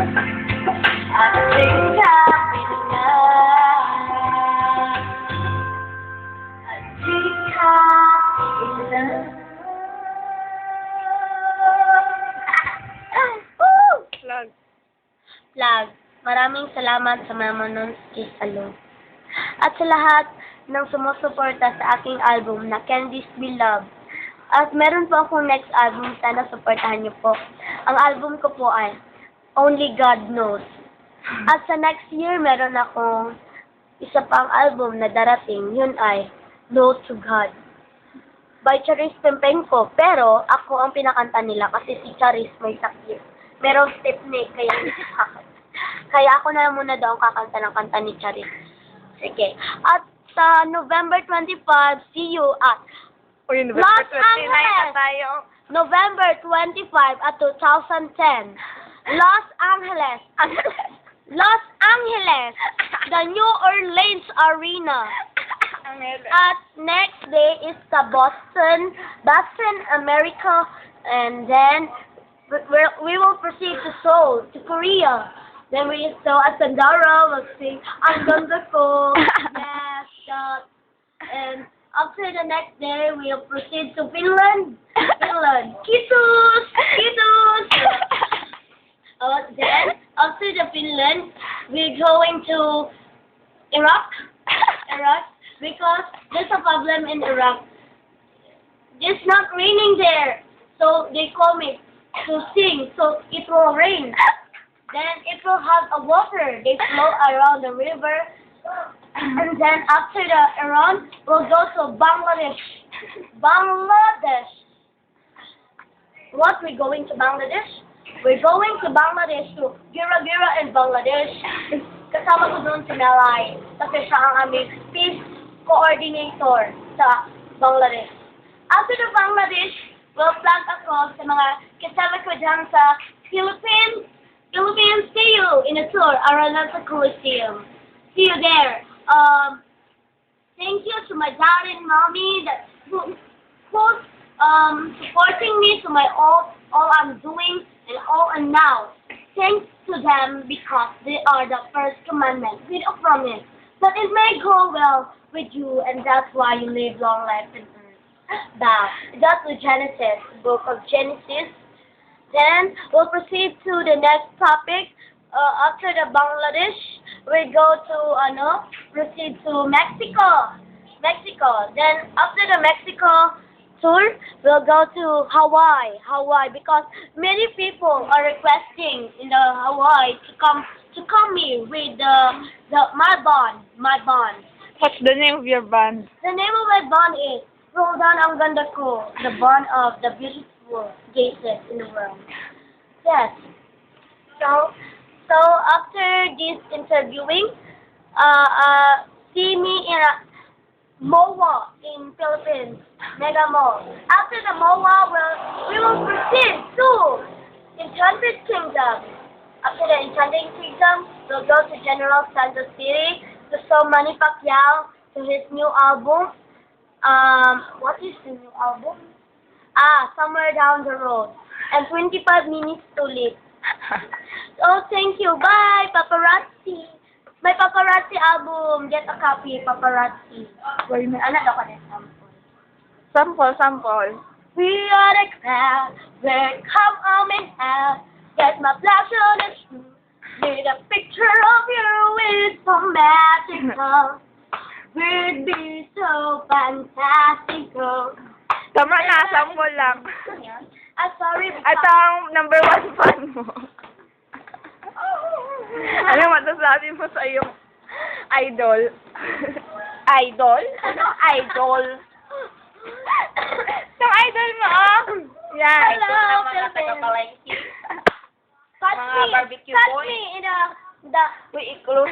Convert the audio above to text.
Ating kapilingan at di ka ilan. Vlog. Vlog. Maraming salamat sa mga manonood kay Salo. At sa lahat ng sumusuporta sa aking album na Candies Be Loved. At meron po akong next album, sana supportahan niyo po. Ang album ko po ay Only God Knows. At sa next year, meron akong isa pang album na darating, yun ay No to God. By Charis Pempenko, pero ako ang pinakanta nila kasi si Charis may sakit. Merong Stepney, kaya kaya ako na muna daw ang kakanta ng kanta ni Charis. Sige. At sa November 25, see you at Uy, November Los 29 na Angeles! tayo. November 25 at 2010. Los Angeles. Los Angeles. The New Orleans Arena. At next day is the Boston, America, and then we will proceed to Seoul, to Korea. Then we so at Sandara will sing Ang Ganda Ko, yes, that, and after the next day we'll proceed to Finland, Kiitos, Kiitos. Then after the Finland we're going to Iraq, because there's a problem in Iraq. It's not raining there, so they call me to sing, so it will rain. Then it will have a water. They flow around the river. And then after the Iran, we'll go to Bangladesh. Bangladesh. What, we're going to Bangladesh? We're going to Bangladesh to Gira in Bangladesh. Kasama ko doon si Melay. Kasi siya ang aming peace coordinator sa Bangladesh. After the Bangladesh, we'll flag across sa mga kasama ko dyan sa Philippines, see you in a tour around the Coliseum. See you there. Thank you to my dad and mommy who's supporting me to my all I'm doing and all and now. Thanks to them because they are the first commandment with a promise that it may go well with you, and that's why you live long life and earth. That's the Genesis, book of Genesis. Then we'll proceed to the next topic. After the Bangladesh, we go to proceed to Mexico. Then after the Mexico tour, we'll go to Hawaii, because many people are requesting in the Hawaii to come here with my band. What's the name of your band? The name of my band is Roldan Ang Ganda Ko, the band of the beautiful gases in the world. Yes. So after this interviewing, see me in a MOA in Philippines, Mega Mall. After the MOA, we will proceed to Enchanted Kingdom. After the Enchanted Kingdom, we'll go to General Santos City to show Manny Pacquiao to his new album. What is the new album? Somewhere down the road. And 25 minutes to live. So, thank you. Bye, paparazzi. My paparazzi album. Get a copy, paparazzi. Ano daw ka na Sample. We are the crowd. We're come home and out. Get my flash on the shoe. With a picture of you. It's so magical. We'd be so fantastical. Tama na, sample lang. Sorry. At ang number 1 fan mo. Ano masasabi mo sa iyong idol? Idol? Ano idol? Yung idol mo, Yan. Hello, Ito ng mga Philippines. taga-palengke. Catch Mga barbecue catch boys. me in the Uy, i-close